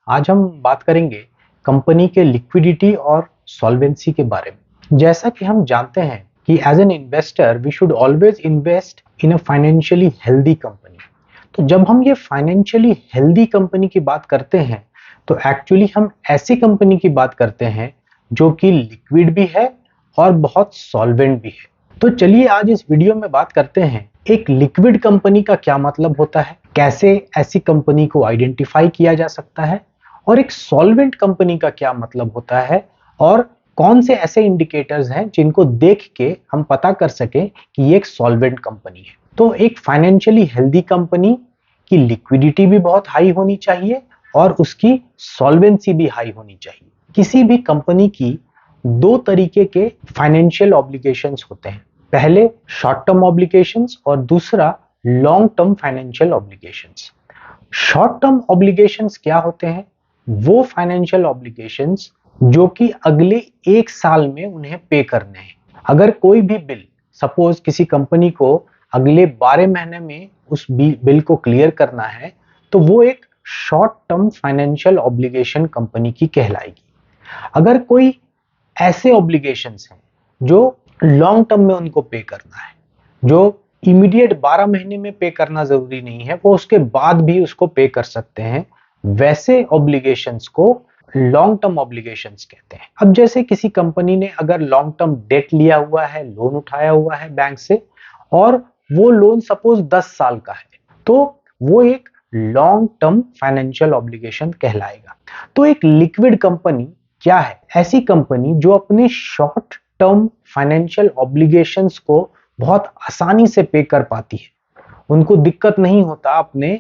आज हम बात करेंगे कंपनी के लिक्विडिटी और सॉल्वेंसी के बारे में। जैसा कि हम जानते हैं कि as an investor we should always invest in a financially healthy company. तो जब हम ये फाइनेंशियली हेल्दी कंपनी की बात करते हैं तो एक्चुअली हम ऐसी कंपनी की बात करते हैं जो कि लिक्विड भी है और बहुत सॉल्वेंट भी है। तो चलिए आज इस वीडियो में बात करते हैं एक लिक्विड कंपनी का क्या मतलब होता है, कैसे ऐसी कंपनी को आइडेंटिफाई किया जा सकता है, और एक सॉल्वेंट कंपनी का क्या मतलब होता है, और कौन से ऐसे इंडिकेटर्स हैं जिनको देख के हम पता कर सके कि ये एक सॉल्वेंट कंपनी है। तो एक फाइनेंशियली हेल्दी कंपनी की लिक्विडिटी भी बहुत हाई होनी चाहिए और उसकी सॉल्वेंसी भी हाई होनी चाहिए। किसी भी कंपनी की दो तरीके के फाइनेंशियल ऑब्लिगेशंस होते हैं, पहले शॉर्ट टर्म ऑब्लिगेशंस और दूसरा long term financial obligations. Short term obligations क्या होते हैं? वो फाइनेंशियल ऑब्लिगेशंस जो कि अगले एक साल में उन्हें पे करने हैं। अगर कोई भी बिल, सपोज किसी कंपनी को अगले 12 महीने में उस बिल को क्लियर करना है, तो वो एक short term financial obligation company की कहलाएगी। अगर कोई ऐसे ऑब्लिगेशंस हैं जो लॉन्ग टर्म में उनको पे करना है, जो इमीडिएट 12 महीने में पे करना जरूरी नहीं है, वो उसके बाद भी उसको पे कर सकते हैं, वैसे ऑब्लिगेशंस को लॉन्ग टर्म ऑब्लिगेशंस कहते हैं। अब जैसे किसी कंपनी ने अगर लॉन्ग टर्म डेट लिया हुआ है, लोन उठाया हुआ है बैंक से, और वो लोन सपोज 10 साल का है, तो वो एक लॉन्ग टर्म फाइनेंशियल ऑब्लिगेशन कहलाएगा। तो एक लिक्विड कंपनी क्या है? ऐसी कंपनी जो अपने शॉर्ट टर्म फाइनेंशियल ऑब्लिगेशंस को बहुत आसानी से पे कर पाती है, उनको दिक्कत नहीं होता अपने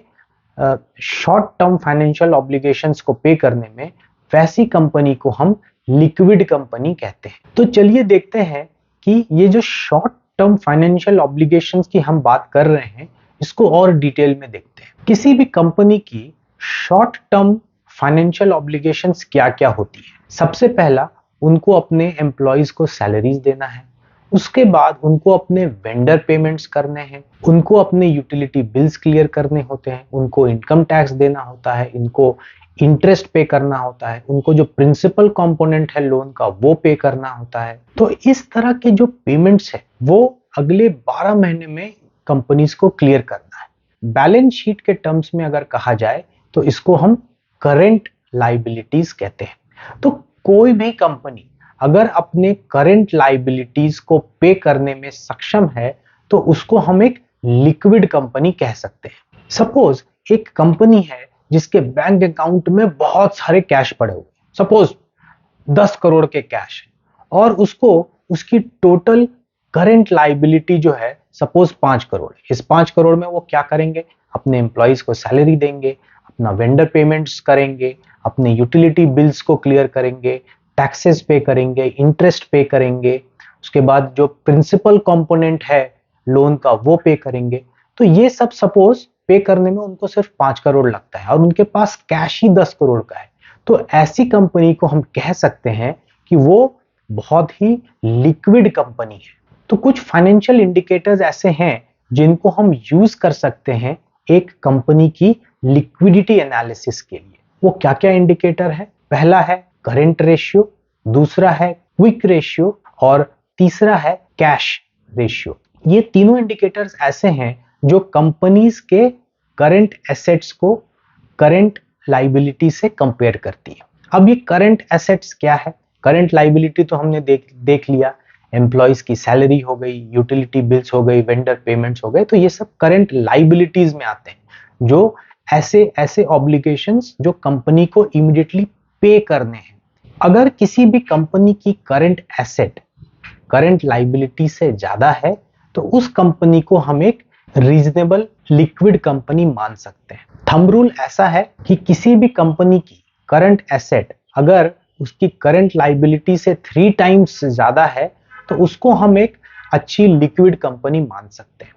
शॉर्ट टर्म फाइनेंशियल ऑब्लिगेशंस को पे करने में, वैसी कंपनी को हम लिक्विड कंपनी कहते हैं। तो चलिए देखते हैं कि ये जो शॉर्ट टर्म फाइनेंशियल ऑब्लिगेशंस की हम बात कर रहे हैं, इसको और डिटेल में देखते हैं। किसी भी कंपनी की शॉर्ट टर्म फाइनेंशियल ऑब्लिगेशंस क्या क्या होती है? सबसे पहला, उनको अपने एम्प्लॉयज को सैलरीज देना है, उसके बाद उनको अपने वेंडर पेमेंट्स करने हैं, उनको अपने यूटिलिटी बिल्स क्लियर करने होते हैं, उनको इनकम टैक्स देना होता है, इनको इंटरेस्ट पे करना होता है, उनको जो प्रिंसिपल कंपोनेंट है लोन का वो पे करना होता है। तो इस तरह के जो पेमेंट्स है वो अगले 12 महीने में कंपनीज को क्लियर करना है। बैलेंस शीट के टर्म्स में अगर कहा जाए तो इसको हम करंट लाइबिलिटीज कहते हैं। तो कोई भी कंपनी अगर अपने करंट लाइबिलिटीज को पे करने में सक्षम है तो उसको हम एक लिक्विड कंपनी कह सकते हैं। सपोज एक कंपनी है जिसके बैंक अकाउंट में बहुत सारे कैश पड़े हुए, सपोज 10 करोड़ के कैश है, और उसको उसकी टोटल करंट लाइबिलिटी जो है सपोज 5 करोड़। इस 5 करोड़ में वो क्या करेंगे? अपने एम्प्लॉइज को सैलरी देंगे, अपना वेंडर पेमेंट्स करेंगे, अपने यूटिलिटी बिल्स को क्लियर करेंगे, टैक्सेस पे करेंगे, इंटरेस्ट पे करेंगे, उसके बाद जो प्रिंसिपल कंपोनेंट है लोन का वो पे करेंगे। तो ये सब सपोज पे करने में उनको सिर्फ 5 करोड़ लगता है और उनके पास कैश ही 10 करोड़ का है, तो ऐसी कंपनी को हम कह सकते हैं कि वो बहुत ही लिक्विड कंपनी है। तो कुछ फाइनेंशियल इंडिकेटर्स ऐसे हैं जिनको हम यूज कर सकते हैं एक कंपनी की लिक्विडिटी एनालिसिस के लिए। वो क्या क्या इंडिकेटर है? पहला है करंट रेशियो, दूसरा है क्विक रेशियो, और तीसरा है कैश रेशियो। ये तीनों इंडिकेटर्स ऐसे हैं जो कंपनीज के करंट एसेट्स को करंट लाइबिलिटी से कंपेयर करती है। अब ये करंट एसेट्स क्या है? करंट लाइबिलिटी तो हमने देख लिया, एम्प्लॉयज की सैलरी हो गई, यूटिलिटी बिल्स हो गई, वेंडर पेमेंट्स हो गए, तो ये सब करंट लाइबिलिटीज में आते हैं, जो ऐसे ऐसे ऑब्लिगेशंस जो कंपनी को इमीडिएटली पे करने हैं। अगर किसी भी कंपनी की करंट एसेट करंट लाइबिलिटी से ज्यादा है तो उस कंपनी को हम एक रीजनेबल लिक्विड कंपनी मान सकते हैं। थंब रूल ऐसा है कि किसी भी कंपनी की करंट एसेट अगर उसकी करंट लाइबिलिटी से 3 टाइम्स ज्यादा है तो उसको हम एक अच्छी लिक्विड कंपनी मान सकते हैं।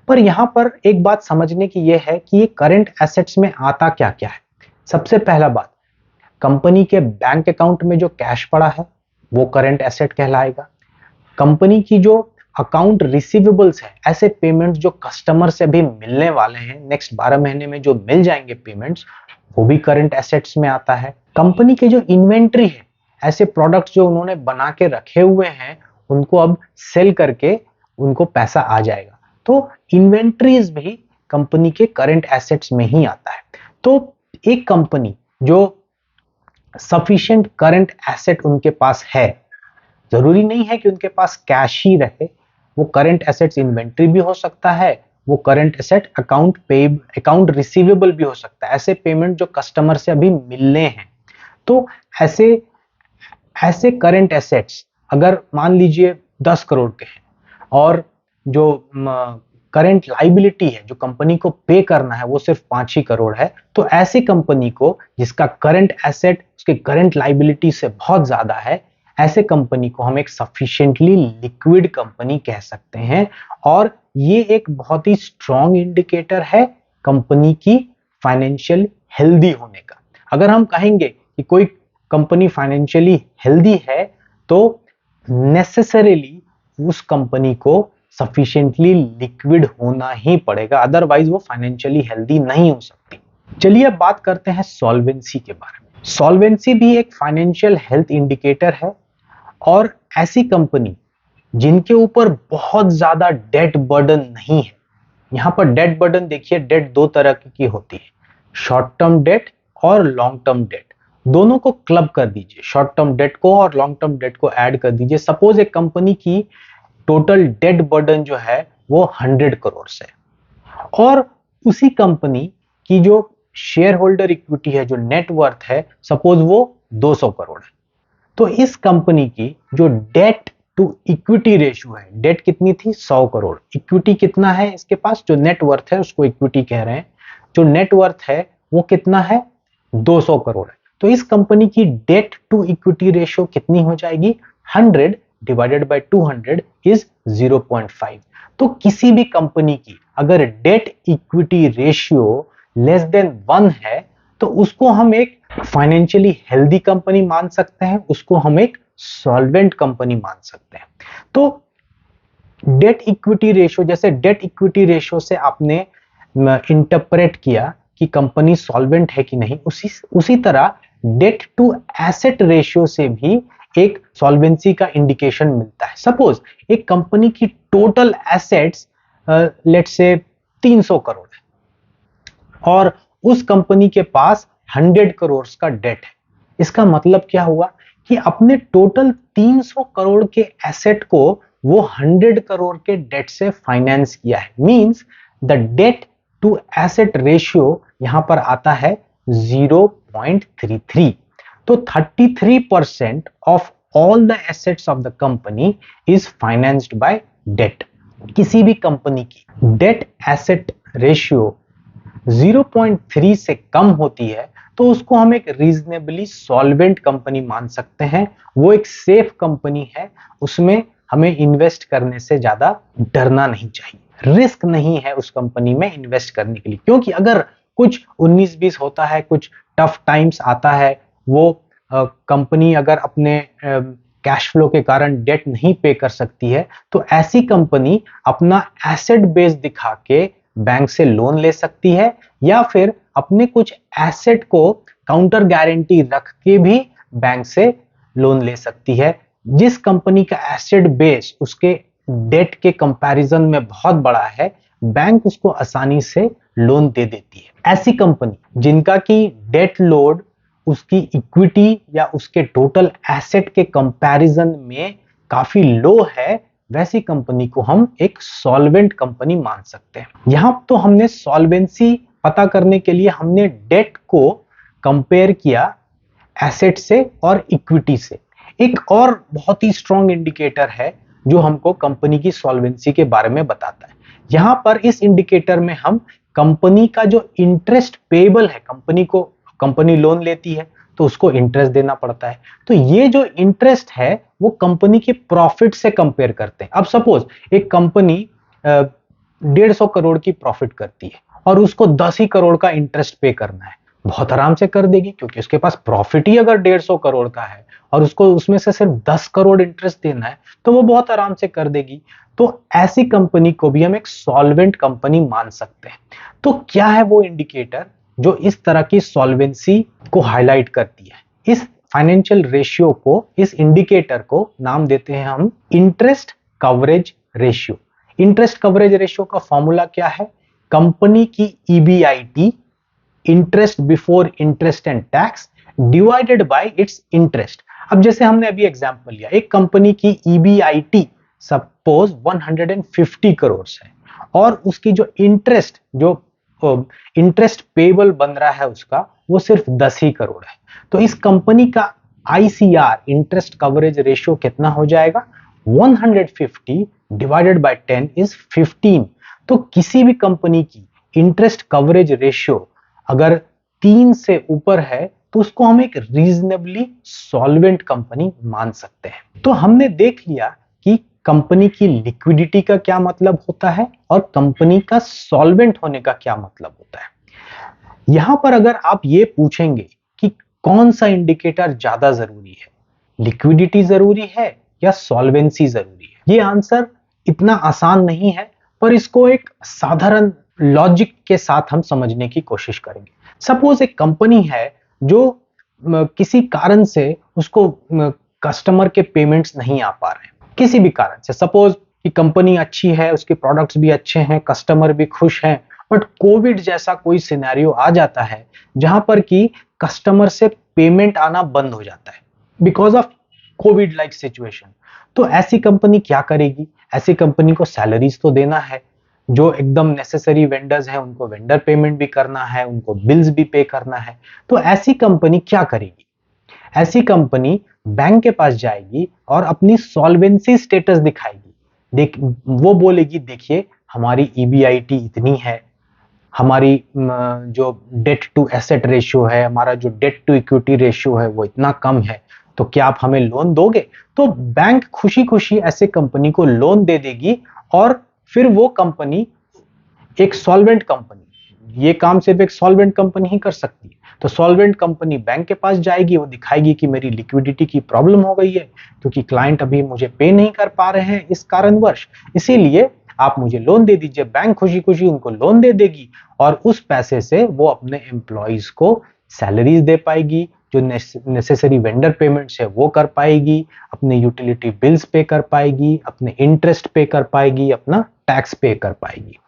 पर यहां पर एक बात समझने की यह है कि ये करंट एसेट्स में आता क्या क्या है। सबसे पहला बात, कंपनी के बैंक अकाउंट में जो कैश पड़ा है वो करंट एसेट कहलाएगा। कंपनी की जो अकाउंट रिसीवेबल्स है, ऐसे पेमेंट्स जो कस्टमर से अभी मिलने वाले हैं, नेक्स्ट 12 महीने में जो मिल जाएंगे पेमेंट्स, वो भी करंट एसेट्स में आता है। कंपनी के जो इन्वेंट्री है, ऐसे प्रोडक्ट्स जो उन्होंने बना के रखे हुए हैं, उनको अब सेल करके उनको पैसा आ जाएगा, तो इन्वेंट्रीज भी कंपनी के करंट एसेट्स में ही आता है। तो एक कंपनी जो सफिशिएंट करंट एसेट उनके पास है, जरूरी नहीं है कि उनके पास कैश ही रहे, वो करंट एसेट्स इन्वेंट्री भी हो सकता है, वो करंट एसेट अकाउंट रिसीवेबल भी हो सकता है, ऐसे पेमेंट जो कस्टमर से अभी मिलने हैं। तो ऐसे ऐसे करंट एसेट्स अगर मान लीजिए 10 करोड़ के हैं और जो करंट लाइबिलिटी है, जो कंपनी को पे करना है, वो सिर्फ 5 ही करोड़ है, तो ऐसी कंपनी को जिसका करंट एसेट उसके करंट लाइबिलिटी से बहुत ज्यादा है, ऐसे कंपनी को हम एक सफिशिएंटली लिक्विड कंपनी कह सकते हैं। और ये एक बहुत ही स्ट्रॉन्ग इंडिकेटर है कंपनी की फाइनेंशियल हेल्दी होने का। अगर हम कहेंगे कि कोई कंपनी फाइनेंशियली हेल्दी है, तो नेसेसरीली उस कंपनी को सफिशिएंटली लिक्विड होना ही पड़ेगा, अदरवाइज वो फाइनेंशियली हेल्दी नहीं हो सकती। चलिए अब बात करते हैं सॉल्वेंसी के बारे में। सॉल्वेंसी भी एक फाइनेंशियल हेल्थ इंडिकेटर है, और ऐसी कंपनी जिनके ऊपर बहुत ज्यादा डेट बर्डन नहीं है। यहां पर डेट बर्डन देखिए, डेट दो तरह की होती है, शॉर्ट टर्म डेट और लॉन्ग टर्म डेट। दोनों को क्लब कर दीजिए, शॉर्ट टर्म डेट को और लॉन्ग टर्म डेट को ऐड कर दीजिए। सपोज एक कंपनी की टोटल डेट बर्डन जो है वो 100 करोड़ से, और उसी कंपनी की जो शेयर होल्डर इक्विटी है, जो नेटवर्थ है, सपोज वो 200 करोड़ है। तो इस कंपनी की जो डेट टू इक्विटी रेशियो है, डेट कितनी थी 100 करोड़, इक्विटी कितना है इसके पास, जो नेटवर्थ है उसको इक्विटी कह रहे हैं, जो नेटवर्थ है वो कितना है 200 करोड़ है। तो इस कंपनी की डेट टू इक्विटी रेशियो कितनी हो जाएगी, 100 डिवाइडेड बाय 200 इज 0.5। तो किसी भी कंपनी की अगर debt equity ratio less than 1 है, तो उसको हम एक फाइनेंशियली हेल्दी कंपनी मान सकते हैं, उसको हम एक सॉल्वेंट कंपनी मान सकते हैं। तो डेट इक्विटी रेशियो, जैसे डेट इक्विटी रेशियो से आपने इंटरप्रेट किया कि कंपनी सॉल्वेंट है कि नहीं, उसी तरह डेट टू एसेट रेशियो से भी एक सॉल्वेंसी का इंडिकेशन मिलता है। सपोज एक कंपनी की total assets let's say 300 crore है और उस कंपनी के पास 100 करोड़ का डेट है। इसका मतलब क्या हुआ कि अपने टोटल 300 करोड़ के एसेट को वो 100 करोड़ के डेट से फाइनेंस किया है। Means the debt to asset ratio यहां पर आता है 0.33। तो 33% of all the assets of the company is financed by debt. किसी भी कंपनी की डेट एसेट रेशियो 0.3 से कम होती है, तो उसको हम एक रीजनेबली सॉल्वेंट कंपनी मान सकते हैं। वो एक सेफ कंपनी है, उसमें हमें इन्वेस्ट करने से ज्यादा डरना नहीं चाहिए, रिस्क नहीं है उस कंपनी में इन्वेस्ट करने के लिए। क्योंकि अगर कुछ 19-20 होता है, कुछ टफ टाइम्स आता है, वो कंपनी अगर अपने कैश फ्लो के कारण डेट नहीं पे कर सकती है, तो ऐसी कंपनी अपना एसेट बेस दिखा के बैंक से लोन ले सकती है, या फिर अपने कुछ एसेट को काउंटर गारंटी रख के भी बैंक से लोन ले सकती है। जिस कंपनी का एसेट बेस उसके डेट के कंपैरिजन में बहुत बड़ा है, बैंक उसको आसानी से लोन दे देती है। ऐसी कंपनी जिनका की डेट लोड उसकी इक्विटी या उसके टोटल एसेट के कंपैरिजन में काफी लो है, वैसी कंपनी को हम एक सॉल्वेंट कंपनी मान सकते हैं। यहां तो हमने सॉल्वेंसी पता करने के लिए हमने डेट को कंपेयर किया एसेट से और इक्विटी से। एक और बहुत ही स्ट्रॉन्ग इंडिकेटर है जो हमको कंपनी की सॉल्वेंसी के बारे में बताता है। यहां पर इस इंडिकेटर में हम कंपनी का जो इंटरेस्ट पेएबल है, कंपनी लोन लेती है तो उसको इंटरेस्ट देना पड़ता है, तो ये जो इंटरेस्ट है वो कंपनी के प्रॉफिट से कंपेयर करते हैं। अब सपोज एक कंपनी 150 करोड़ की प्रॉफिट करती है और उसको 10 ही करोड़ का इंटरेस्ट पे करना है, बहुत आराम से कर देगी, क्योंकि उसके पास प्रॉफिट ही अगर 150 करोड़ का है और उसको उसमें से सिर्फ 10 करोड़ इंटरेस्ट देना है, तो वो बहुत आराम से कर देगी। तो ऐसी कंपनी को भी हम एक सॉल्वेंट कंपनी मान सकते हैं। तो क्या है वो इंडिकेटर, जो इस तरह की सॉल्वेंसी को हाईलाइट करती है। इस फाइनेंशियल रेशियो को, इस इंडिकेटर को नाम देते हैं हम interest coverage ratio. Interest coverage ratio का फॉर्मूला क्या है? कंपनी की EBIT, interest before interest and tax, divided by it's interest. अब जैसे हमने अभी एग्जांपल लिया, एक कंपनी की ईबीआईटी सपोज 150 करोड़ है और उसकी जो इंटरेस्ट पेबल बन रहा है उसका वो सिर्फ 10 ही करोड़ है। तो इस कंपनी का आईसीआर, इंटरेस्ट कवरेज रेशियो, कितना हो जाएगा? 150 डिवाइडेड बाय 10 इज 15। तो किसी भी कंपनी की इंटरेस्ट कवरेज रेशियो अगर 3 से ऊपर है तो उसको हम एक रीजनेबली सॉल्वेंट कंपनी मान सकते हैं। तो हमने देख लिया कि कंपनी की लिक्विडिटी का क्या मतलब होता है और कंपनी का सॉल्वेंट होने का क्या मतलब होता है। यहां पर अगर आप ये पूछेंगे कि कौन सा इंडिकेटर ज्यादा जरूरी है, लिक्विडिटी जरूरी है या सॉल्वेंसी जरूरी है, ये आंसर इतना आसान नहीं है, पर इसको एक साधारण लॉजिक के साथ हम समझने की कोशिश करेंगे। सपोज एक कंपनी है जो किसी कारण से उसको कस्टमर के पेमेंट्स नहीं आ पा रहे हैं, किसी भी कारण से। सपोज कि कंपनी अच्छी है, उसके प्रोडक्ट्स भी अच्छे हैं, कस्टमर भी खुश हैं, बट कोविड जैसा कोई सिनेरियो आ जाता है जहां पर कि कस्टमर से पेमेंट आना बंद हो जाता है because of Covid like situation. तो ऐसी कंपनी क्या करेगी? ऐसी कंपनी को सैलरीज तो देना है, जो एकदम नेसेसरी वेंडर्स हैं उनको वेंडर पेमेंट भी करना है, उनको बिल्स भी पे करना है। तो ऐसी कंपनी क्या करेगी? ऐसी कंपनी बैंक के पास जाएगी और अपनी सॉल्वेंसी स्टेटस दिखाएगी। वो बोलेगी देखिए हमारी ईबीआईटी इतनी है, हमारी जो डेट टू एसेट रेशियो है, हमारा जो डेट टू इक्विटी रेशियो है वो इतना कम है, तो क्या आप हमें लोन दोगे? तो बैंक खुशी खुशी ऐसे कंपनी को लोन दे देगी और फिर वो कंपनी एक सॉल्वेंट कंपनी, ये काम सिर्फ एक सॉल्वेंट कंपनी ही कर सकती है। तो सॉल्वेंट कंपनी बैंक के पास जाएगी, वो दिखाएगी कि मेरी लिक्विडिटी की प्रॉब्लम हो गई है क्योंकि क्लाइंट अभी मुझे पे नहीं कर पा रहे हैं इस कारणवश, इसीलिए आप मुझे लोन दे दीजिए। बैंक खुशी खुशी उनको लोन दे देगी और उस पैसे से वो अपने एम्प्लॉइज को सैलरीज दे पाएगी, जो नेसेसरी वेंडर पेमेंट्स है वो कर पाएगी, अपने यूटिलिटी बिल्स पे कर पाएगी, अपने इंटरेस्ट पे कर पाएगी, अपना टैक्स पे कर पाएगी।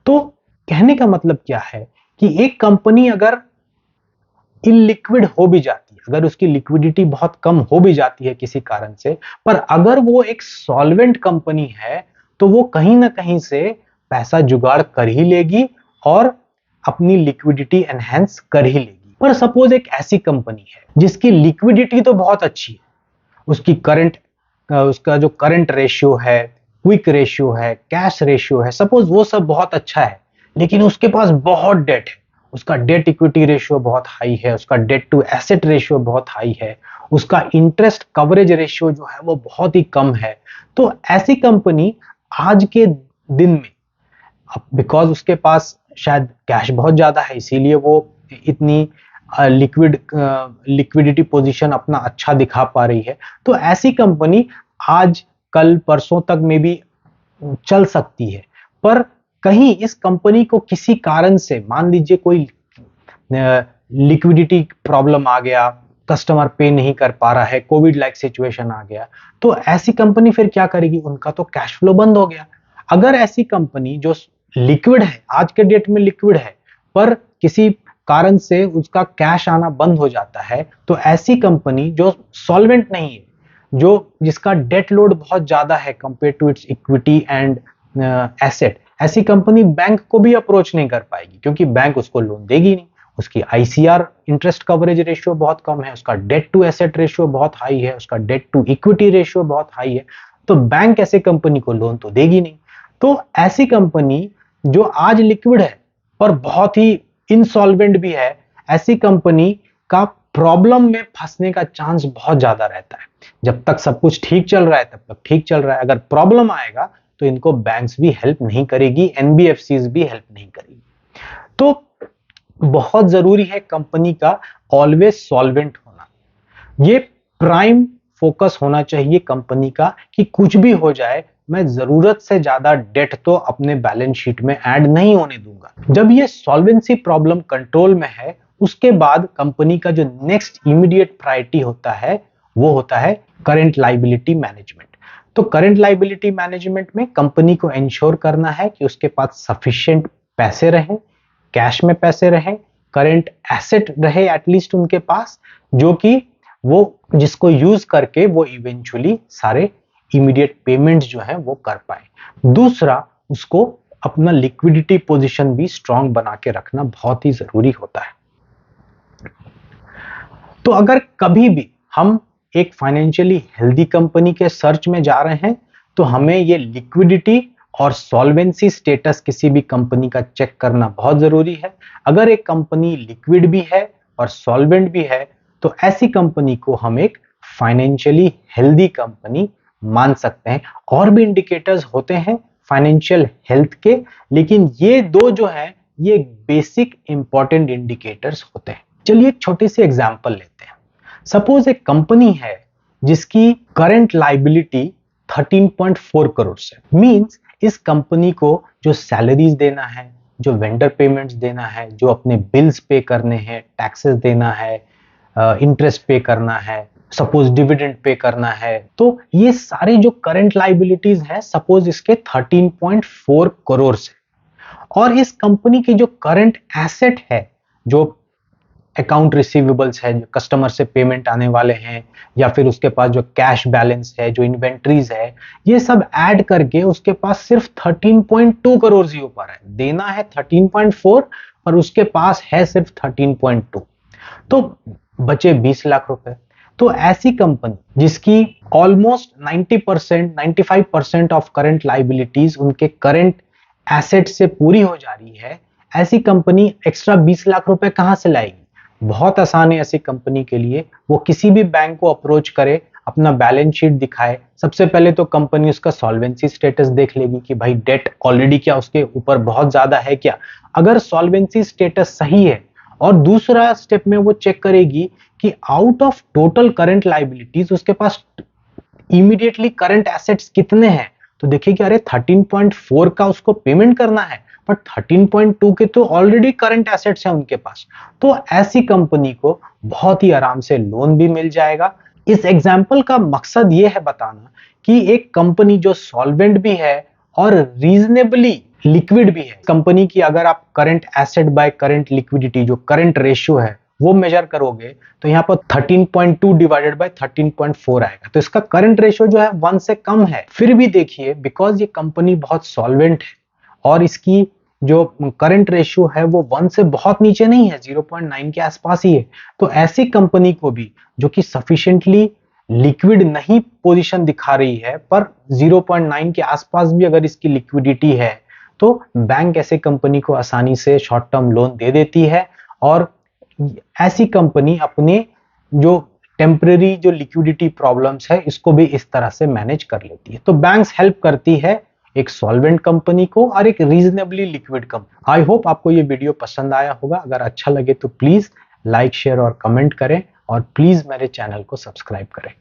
तो कहने का मतलब क्या है कि एक कंपनी अगर इलिक्विड हो भी जाती है, अगर उसकी लिक्विडिटी बहुत कम हो भी जाती है किसी कारण से, पर अगर वो एक सॉल्वेंट कंपनी है तो वो कहीं ना कहीं से पैसा जुगाड़ कर ही लेगी और अपनी लिक्विडिटी एनहेंस कर ही लेगी। पर सपोज एक ऐसी कंपनी है जिसकी लिक्विडिटी तो बहुत अच्छी है, उसका जो करंट रेशियो है, क्विक रेशियो है, कैश रेशियो है, सपोज वो सब बहुत अच्छा है, लेकिन उसके पास बहुत डेट है, उसका डेट इक्विटी रेशियो बहुत हाई है, उसका डेट टू एसेट रेशियो बहुत हाई है, उसका इंटरेस्ट कवरेज रेशियो जो है वो बहुत ही कम है। तो ऐसी कंपनी आज के दिन में, बिकॉज उसके पास शायद कैश बहुत ज्यादा है इसीलिए वो इतनी लिक्विडिटी पोजीशन अपना अच्छा दिखा पा रही है, तो ऐसी कंपनी आज कल परसों तक में भी चल सकती है। पर कहीं इस कंपनी को किसी कारण से, मान लीजिए कोई लिक्विडिटी प्रॉब्लम आ गया, कस्टमर पे नहीं कर पा रहा है, कोविड लाइक सिचुएशन आ गया, तो ऐसी कंपनी फिर क्या करेगी? उनका तो कैश फ्लो बंद हो गया। अगर ऐसी कंपनी जो लिक्विड है, आज के डेट में लिक्विड है, पर किसी कारण से उसका कैश आना बंद हो जाता है, तो ऐसी कंपनी जो सॉल्वेंट नहीं है, जिसका डेट लोड बहुत ज्यादा है compare to its equity and asset, ऐसी कंपनी बैंक को भी अप्रोच नहीं कर पाएगी क्योंकि बैंक उसको लोन देगी नहीं। उसकी आईसीआर, इंटरेस्ट कवरेज रेशियो बहुत कम है, उसका डेट टू एसेट रेशियो बहुत हाई है, उसका डेट टू इक्विटी रेशियो बहुत हाई है, तो बैंक ऐसे कंपनी को लोन तो देगी नहीं। तो ऐसी कंपनी जो आज लिक्विड है पर बहुत ही इनसॉल्वेंट भी है, ऐसी कंपनी का प्रॉब्लम में फंसने का चांस बहुत ज्यादा रहता है। जब तक सब कुछ ठीक चल रहा है तब तक ठीक चल रहा है, अगर प्रॉब्लम आएगा तो इनको बैंक्स भी हेल्प नहीं करेगी, एनबीएफसीज भी हेल्प नहीं करेगी। तो बहुत जरूरी है कंपनी का ऑलवेज सॉल्वेंट होना। ये प्राइम फोकस होना चाहिए कंपनी का कि कुछ भी हो जाए मैं जरूरत से ज्यादा डेट तो अपने बैलेंस शीट में ऐड नहीं होने दूंगा। जब ये सॉल्वेंसी प्रॉब्लम कंट्रोल में है, उसके बाद कंपनी का जो नेक्स्ट इमीडिएट प्रायोरिटी होता है वो होता है करंट लायबिलिटी मैनेजमेंट। तो करंट लायबिलिटी मैनेजमेंट में कंपनी को इंश्योर करना है कि उसके पास सफिशिएंट पैसे रहे, कैश में पैसे रहे, करंट एसेट रहे एटलीस्ट उनके पास, जो कि वो जिसको यूज करके वो इवेंचुअली सारे इमीडिएट पेमेंट्स जो है वो कर पाए। दूसरा, उसको अपना लिक्विडिटी पोजीशन भी स्ट्रांग बना के रखना बहुत ही जरूरी होता है। तो अगर कभी भी हम एक फाइनेंशियली हेल्दी कंपनी के सर्च में जा रहे हैं तो हमें ये लिक्विडिटी और सॉल्वेंसी स्टेटस किसी भी कंपनी का चेक करना बहुत जरूरी है। अगर एक कंपनी लिक्विड भी है और सॉल्वेंट भी है तो ऐसी कंपनी को हम एक फाइनेंशियली हेल्दी कंपनी मान सकते हैं। और भी इंडिकेटर्स होते हैं फाइनेंशियल हेल्थ के, लेकिन ये दो जो है ये बेसिक इंपॉर्टेंट इंडिकेटर्स होते हैं। चलिए एक छोटी सी एग्जांपल लेते हैं। सपोज एक कंपनी है जिसकी करंट लायबिलिटी 13.4 करोड़ है। मींस इस कंपनी को जो सैलरीज देना है, जो वेंडर पेमेंट्स देना है, जो अपने बिल्स पे करने हैं, टैक्सेस देना है, इंटरेस्ट पे करना है, सपोज डिविडेंड पे करना है, तो ये सारे जो करंट लायबिलिटीज हैं सपोज इसके 13.4 करोड़ है। और इस कंपनी की जो करंट एसेट है, जो अकाउंट रिसीवेबल्स है, जो कस्टमर से पेमेंट आने वाले हैं, या फिर उसके पास जो कैश बैलेंस है, जो इन्वेंट्रीज है, ये सब ऐड करके उसके पास सिर्फ 13.2 करोड़ ही हो पा रहा है। देना है 13.4 पर उसके पास है सिर्फ 13.2, तो बचे 20 लाख रुपए। तो ऐसी कंपनी जिसकी ऑलमोस्ट 90% 95% ऑफ करंट लायबिलिटीज उनके करंट एसेट से पूरी हो जा रही है, ऐसी कंपनी एक्स्ट्रा 20 लाख रुपए कहां से लाएगी? बहुत आसान है ऐसी कंपनी के लिए, वो किसी भी बैंक को अप्रोच करे, अपना बैलेंस शीट दिखाए। सबसे पहले तो कंपनी उसका सॉल्वेंसी स्टेटस देख लेगी कि भाई डेट ऑलरेडी क्या उसके ऊपर बहुत ज्यादा है क्या। अगर सॉल्वेंसी स्टेटस सही है, और दूसरा स्टेप में वो चेक करेगी कि out of total current liabilities उसके पास इमीडिएटली करंट एसेट्स कितने हैं। तो देखिए कि अरे 13.4 का उसको पेमेंट करना है, बट 13.2 के तो ऑलरेडी करंट एसेट्स हैं उनके पास। तो ऐसी कंपनी को बहुत ही आराम से लोन भी मिल जाएगा। इस एग्जाम्पल का मकसद ये है बताना कि एक कंपनी जो सॉल्वेंट भी है और रीजनेबली लिक्विड भी है, कंपनी की अगर आप current asset by current liquidity जो करंट रेशियो है वो मेजर करोगे तो यहाँ पर 13.2 डिवाइडेड बाय 13.4 आएगा। तो इसका करंट रेशियो जो है 1 से कम है। फिर भी देखिए बिकॉज ये कंपनी बहुत सॉल्वेंट है और इसकी जो करंट रेशियो है वो 1 से बहुत नीचे नहीं है, 0.9 के आसपास ही है। तो ऐसी कंपनी को भी जो कि सफिशिएंटली लिक्विड नहीं पोजीशन दिखा रही है पर 0.9 के आसपास भी अगर इसकी लिक्विडिटी है तो बैंक ऐसे कंपनी को आसानी से शॉर्ट टर्म लोन दे देती है। और ऐसी कंपनी अपने जो टेम्परेरी जो लिक्विडिटी प्रॉब्लम्स है इसको भी इस तरह से मैनेज कर लेती है। तो बैंक्स हेल्प करती है एक सॉल्वेंट कंपनी को और एक reasonably liquid company. I hope आपको ये वीडियो पसंद आया होगा। अगर अच्छा लगे तो प्लीज लाइक, शेयर और कमेंट करें और प्लीज मेरे चैनल को सब्सक्राइब करें।